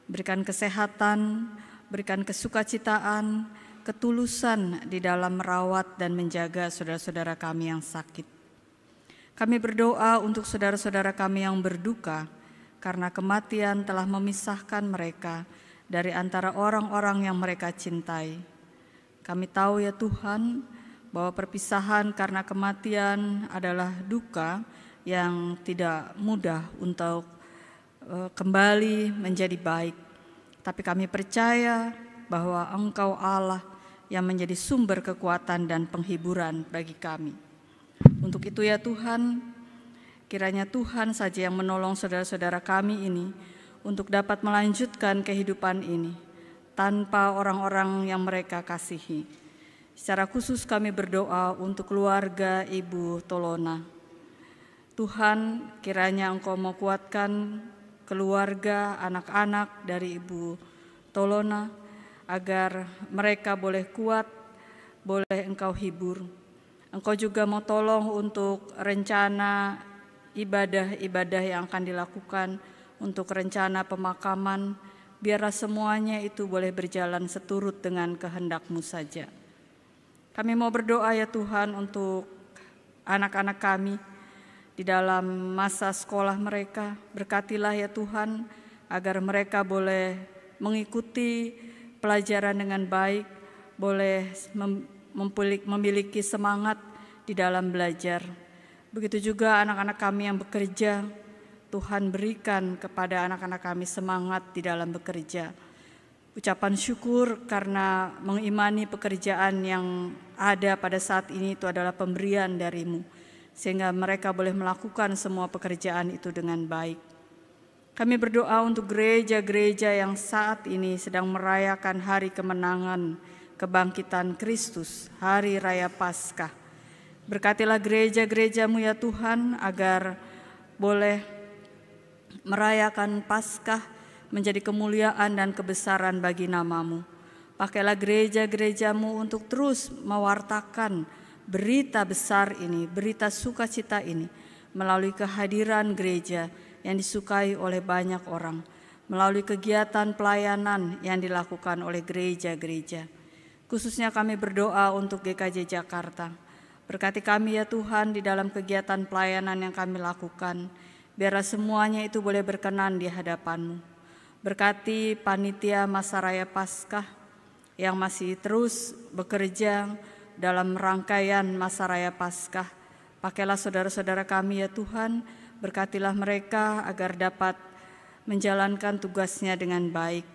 Berikan kesehatan, berikan kesukacitaan, ketulusan di dalam merawat dan menjaga saudara-saudara kami yang sakit. Kami berdoa untuk saudara-saudara kami yang berduka, karena kematian telah memisahkan mereka dari antara orang-orang yang mereka cintai. Kami tahu ya Tuhan, bahwa perpisahan karena kematian adalah duka yang tidak mudah untuk kembali menjadi baik. Tapi kami percaya bahwa Engkau Allah yang menjadi sumber kekuatan dan penghiburan bagi kami. Untuk itu ya Tuhan, kiranya Tuhan saja yang menolong saudara-saudara kami ini untuk dapat melanjutkan kehidupan ini tanpa orang-orang yang mereka kasihi. Secara khusus kami berdoa untuk keluarga Ibu Tolona. Tuhan, kiranya Engkau mau kuatkan keluarga, anak-anak dari Ibu Tolona, agar mereka boleh kuat, boleh Engkau hibur. Engkau juga mau tolong untuk rencana ibadah-ibadah yang akan dilakukan, untuk rencana pemakaman, biarlah semuanya itu boleh berjalan seturut dengan kehendak-Mu saja. Kami mau berdoa ya Tuhan untuk anak-anak kami di dalam masa sekolah mereka. Berkatilah ya Tuhan agar mereka boleh mengikuti pelajaran dengan baik, boleh memiliki semangat di dalam belajar. Begitu juga anak-anak kami yang bekerja, Tuhan berikan kepada anak-anak kami semangat di dalam bekerja. Ucapan syukur karena mengimani pekerjaan yang ada pada saat ini itu adalah pemberian dari-Mu, sehingga mereka boleh melakukan semua pekerjaan itu dengan baik. Kami berdoa untuk gereja-gereja yang saat ini sedang merayakan hari kemenangan kebangkitan Kristus, hari raya Paskah. Berkatilah gereja-gereja-Mu ya Tuhan agar boleh merayakan Paskah menjadi kemuliaan dan kebesaran bagi nama-Mu. Pakailah gereja-gereja-Mu untuk terus mewartakan berita besar ini, berita sukacita ini, melalui kehadiran gereja yang disukai oleh banyak orang, melalui kegiatan pelayanan yang dilakukan oleh gereja-gereja. Khususnya kami berdoa untuk GKJ Jakarta. Berkati kami ya Tuhan di dalam kegiatan pelayanan yang kami lakukan, biarlah semuanya itu boleh berkenan di hadapan-Mu. Berkati panitia Masa Raya Paskah yang masih terus bekerja dalam rangkaian Masa Raya Paskah. Pakailah saudara-saudara kami ya Tuhan, berkatilah mereka agar dapat menjalankan tugasnya dengan baik.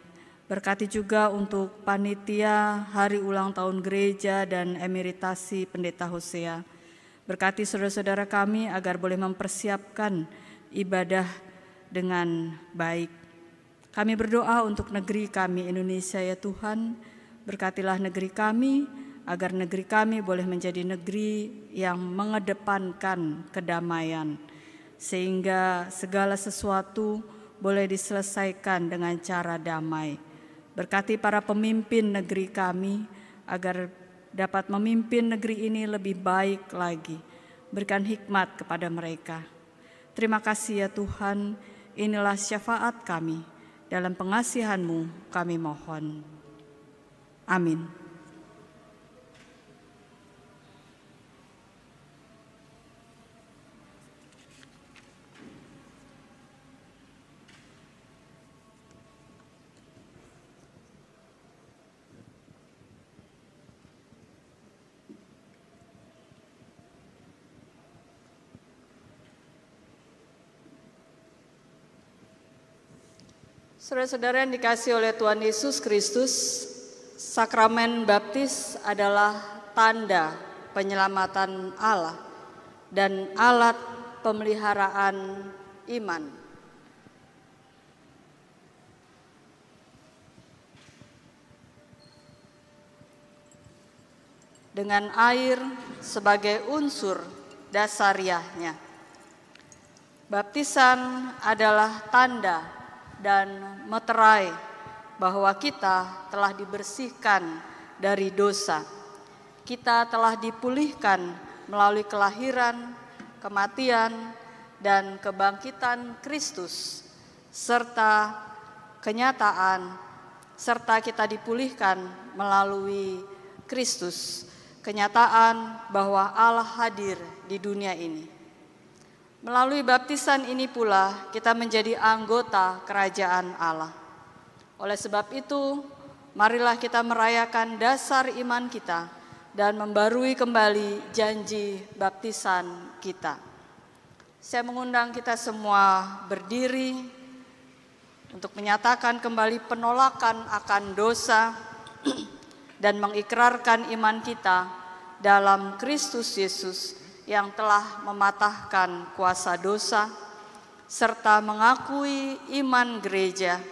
Berkati juga untuk panitia Hari Ulang Tahun Gereja dan emeritasi Pendeta Hosea. Berkati saudara-saudara kami agar boleh mempersiapkan ibadah dengan baik. Kami berdoa untuk negeri kami Indonesia ya Tuhan, berkatilah negeri kami agar negeri kami boleh menjadi negeri yang mengedepankan kedamaian, sehingga segala sesuatu boleh diselesaikan dengan cara damai. Berkati para pemimpin negeri kami agar dapat memimpin negeri ini lebih baik lagi. Berikan hikmat kepada mereka. Terima kasih ya Tuhan, inilah syafaat kami. Dalam pengasihan-Mu kami mohon. Amin. Saudara-saudara yang dikasihi oleh Tuhan Yesus Kristus, sakramen baptis adalah tanda penyelamatan Allah dan alat pemeliharaan iman. Dengan air sebagai unsur dasariahnya. Baptisan adalah tanda dan meterai bahwa kita telah dibersihkan dari dosa. Kita telah dipulihkan melalui kelahiran, kematian, dan kebangkitan Kristus, serta kenyataan, serta kita dipulihkan melalui Kristus, kenyataan bahwa Allah hadir di dunia ini. Melalui baptisan ini pula kita menjadi anggota kerajaan Allah. Oleh sebab itu, marilah kita merayakan dasar iman kita dan membarui kembali janji baptisan kita. Saya mengundang kita semua berdiri untuk menyatakan kembali penolakan akan dosa dan mengikrarkan iman kita dalam Kristus Yesus yang telah mematahkan kuasa dosa, serta mengakui iman gereja,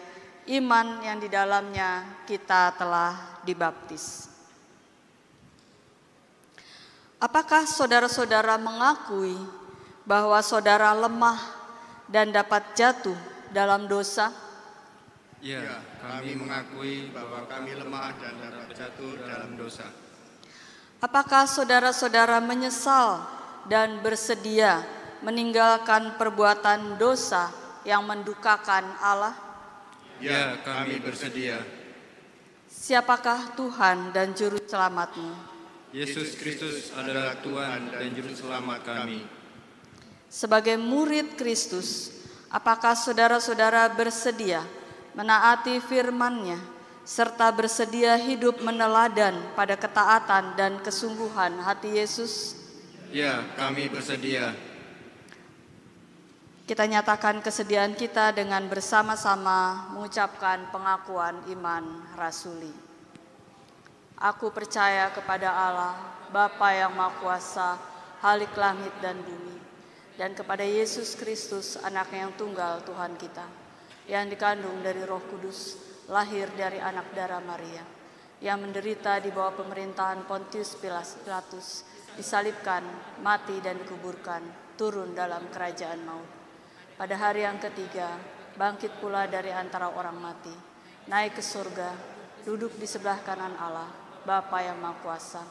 iman yang di dalamnya kita telah dibaptis. Apakah saudara-saudara mengakui bahwa saudara lemah dan dapat jatuh dalam dosa? Ya, kami mengakui bahwa kami lemah dan dapat jatuh dalam dosa. Apakah saudara-saudara menyesal dan bersedia meninggalkan perbuatan dosa yang mendukakan Allah? Ya, kami bersedia. Siapakah Tuhan dan Juru Selamat-Mu? Yesus Kristus adalah Tuhan dan Juru Selamat kami. Sebagai murid Kristus, apakah saudara-saudara bersedia menaati firman-Nya, serta bersedia hidup meneladan pada ketaatan dan kesungguhan hati Yesus? Ya, kami bersedia. Kita nyatakan kesediaan kita dengan bersama-sama mengucapkan pengakuan iman rasuli. Aku percaya kepada Allah, Bapa yang Maha Kuasa, Khalik langit dan bumi, dan kepada Yesus Kristus, Anaknya yang tunggal Tuhan kita, yang dikandung dari Roh Kudus, lahir dari anak darah Maria, yang menderita di bawah pemerintahan Pontius Pilatus, disalibkan, mati dan dikuburkan, turun dalam kerajaan maut. Pada hari yang ketiga, bangkit pula dari antara orang mati, naik ke surga, duduk di sebelah kanan Allah, Bapa yang Maha Kuasa,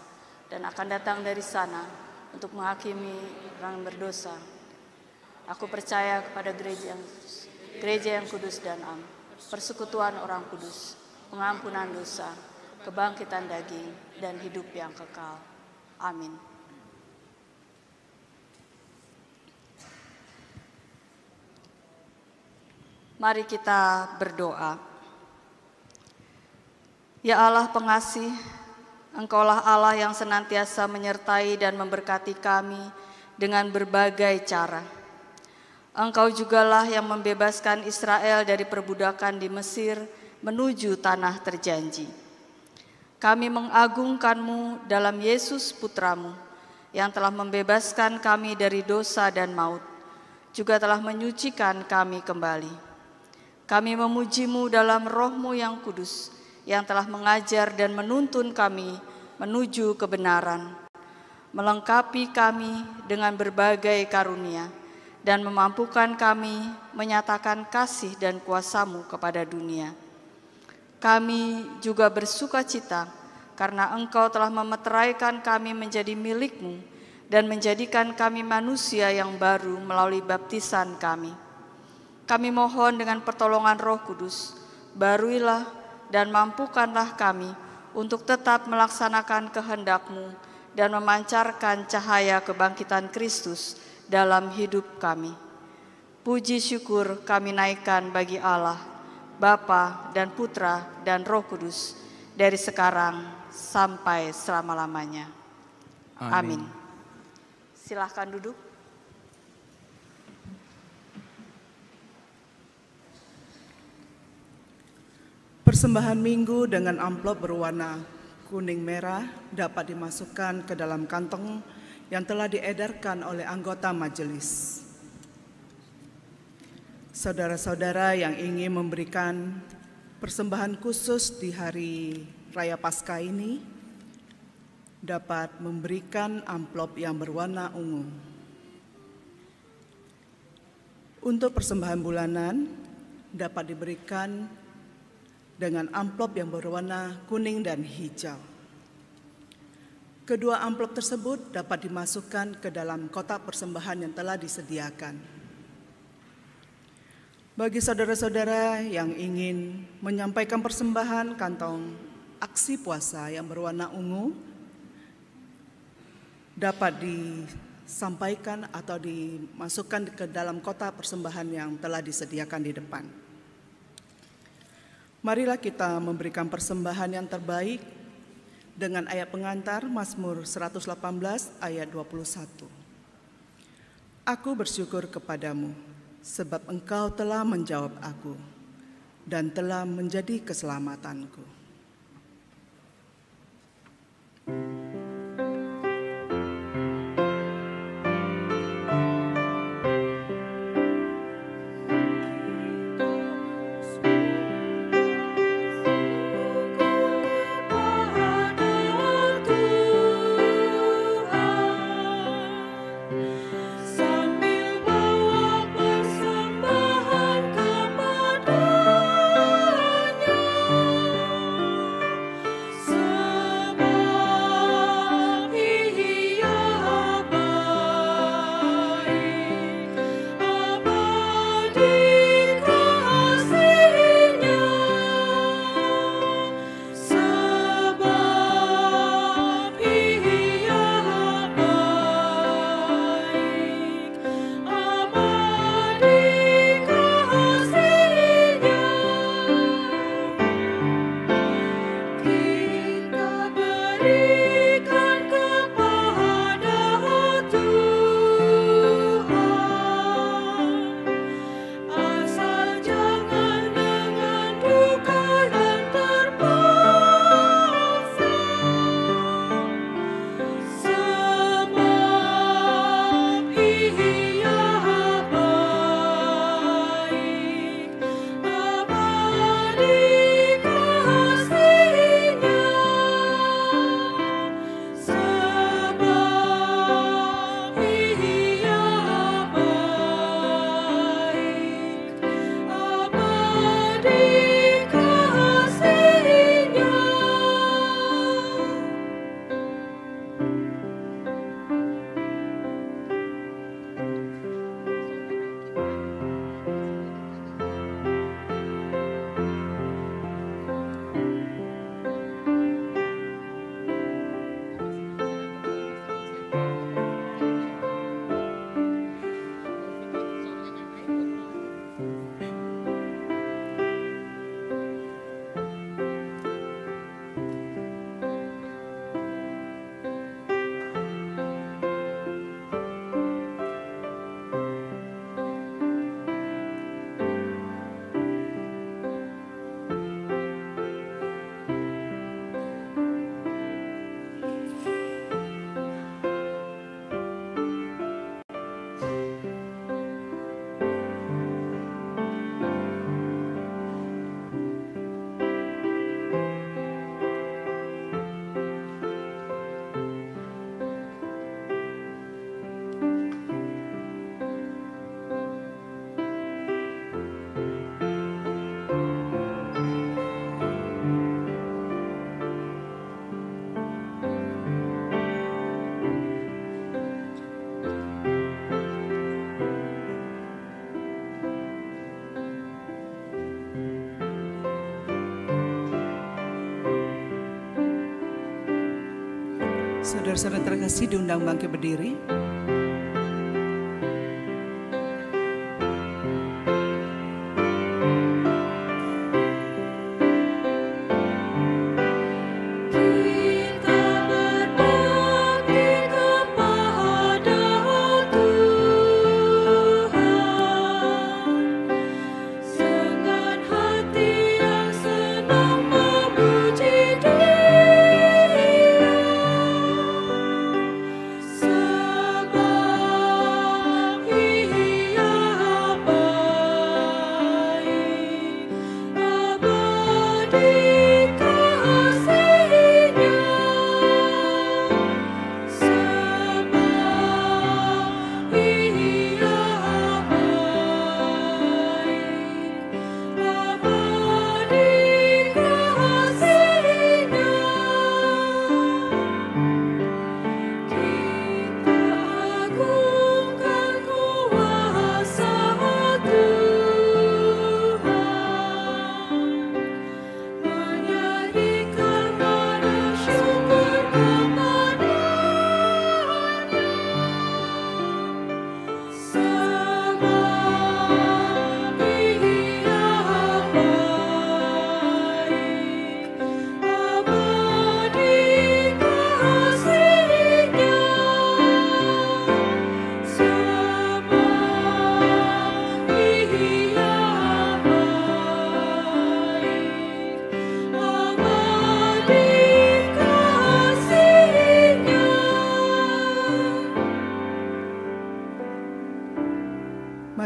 dan akan datang dari sana untuk menghakimi orang berdosa. Aku percaya kepada gereja yang kudus dan am, persekutuan orang kudus, pengampunan dosa, kebangkitan daging, dan hidup yang kekal. Amin. Mari kita berdoa. Ya Allah pengasih, Engkaulah Allah yang senantiasa menyertai dan memberkati kami dengan berbagai cara. Engkau jugalah yang membebaskan Israel dari perbudakan di Mesir menuju tanah terjanji. Kami mengagungkan-Mu dalam Yesus Putra-Mu yang telah membebaskan kami dari dosa dan maut, juga telah menyucikan kami kembali. Kami memuji-Mu dalam Roh-Mu yang kudus, yang telah mengajar dan menuntun kami menuju kebenaran, melengkapi kami dengan berbagai karunia, dan memampukan kami menyatakan kasih dan kuasa-Mu kepada dunia. Kami juga bersuka cita karena Engkau telah memeteraikan kami menjadi milik-Mu dan menjadikan kami manusia yang baru melalui baptisan kami. Kami mohon dengan pertolongan Roh Kudus, baruilah dan mampukanlah kami untuk tetap melaksanakan kehendak-Mu dan memancarkan cahaya kebangkitan Kristus dalam hidup kami. Puji syukur kami naikkan bagi Allah, Bapa dan Putra dan Roh Kudus, dari sekarang sampai selama-lamanya. Amin. Silahkan duduk. Persembahan minggu dengan amplop berwarna kuning merah dapat dimasukkan ke dalam kantong yang telah diedarkan oleh anggota majelis. Saudara-saudara yang ingin memberikan persembahan khusus di hari Raya Paskah ini dapat memberikan amplop yang berwarna ungu. Untuk persembahan bulanan dapat diberikan dengan amplop yang berwarna kuning dan hijau. Kedua amplop tersebut dapat dimasukkan ke dalam kotak persembahan yang telah disediakan. Bagi saudara-saudara yang ingin menyampaikan persembahan kantong aksi puasa yang berwarna ungu, dapat disampaikan atau dimasukkan ke dalam kotak persembahan yang telah disediakan di depan. Marilah kita memberikan persembahan yang terbaik dengan ayat pengantar Mazmur 118 ayat 21. Aku bersyukur kepadamu, sebab Engkau telah menjawab aku dan telah menjadi keselamatanku. Sambil bawa persembahan kepadanya. Saudara-saudara terkasih diundang bangkit berdiri.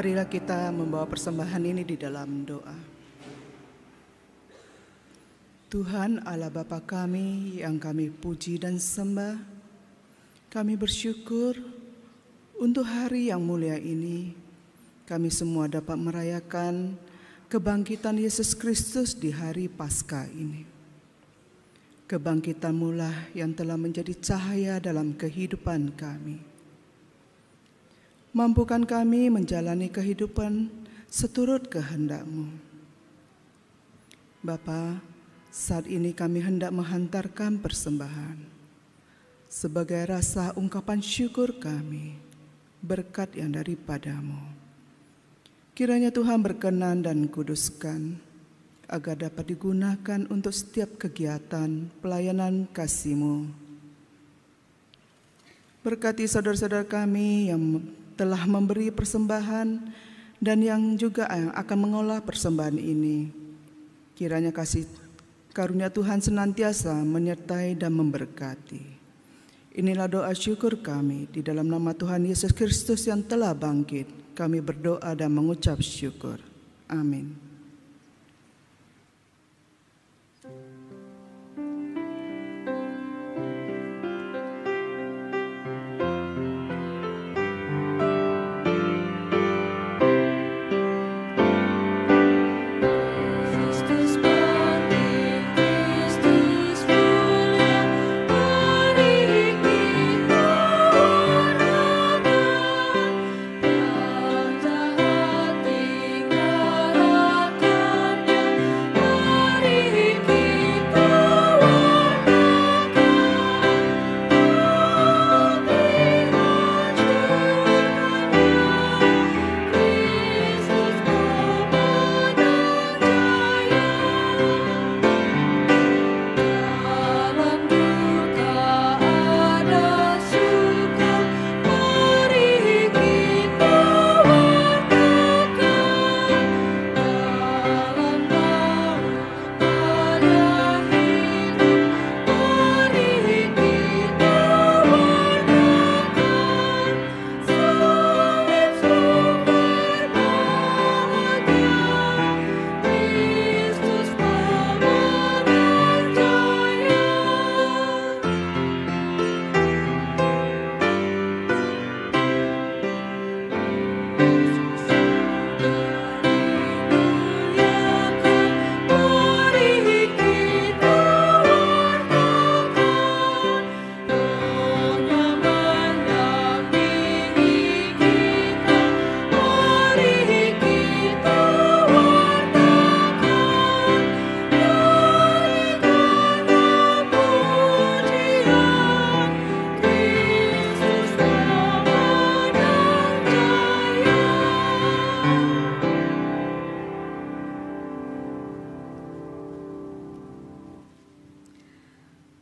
Marilah kita membawa persembahan ini di dalam doa. Tuhan Allah Bapa kami yang kami puji dan sembah, kami bersyukur untuk hari yang mulia ini. Kami semua dapat merayakan kebangkitan Yesus Kristus di hari Paskah ini. Kebangkitan-Mu lah yang telah menjadi cahaya dalam kehidupan kami. Mampukan kami menjalani kehidupan seturut kehendak-Mu. Bapa, saat ini kami hendak menghantarkan persembahan sebagai rasa ungkapan syukur kami, berkat yang daripada-Mu. Kiranya Tuhan berkenan dan kuduskan, agar dapat digunakan untuk setiap kegiatan pelayanan kasih-Mu. Berkati saudara-saudara kami yang telah memberi persembahan dan yang juga yang akan mengolah persembahan ini. Kiranya kasih karunia Tuhan senantiasa menyertai dan memberkati. Inilah doa syukur kami di dalam nama Tuhan Yesus Kristus yang telah bangkit. Kami berdoa dan mengucap syukur. Amin. Hati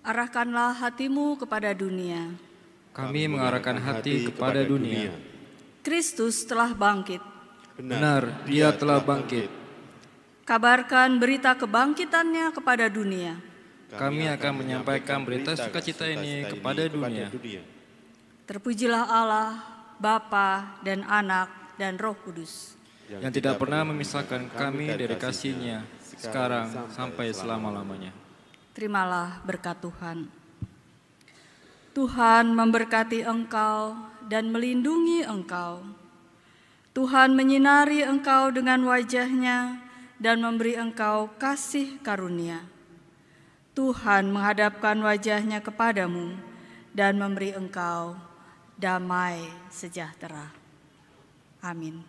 Arahkanlah hatimu kepada dunia. Kami mengarahkan hati kepada dunia. Kristus telah bangkit. Benar, Dia telah bangkit. Kabarkan berita kebangkitannya kepada dunia. Kami akan menyampaikan berita sukacita ini kepada dunia. Terpujilah Allah, Bapa dan Anak dan Roh Kudus, yang tidak pernah memisahkan kami dari kasih-Nya, sekarang sampai selama-lamanya. Terimalah berkat Tuhan. Tuhan memberkati engkau dan melindungi engkau. Tuhan menyinari engkau dengan wajah-Nya dan memberi engkau kasih karunia. Tuhan menghadapkan wajah-Nya kepadamu dan memberi engkau damai sejahtera. Amin.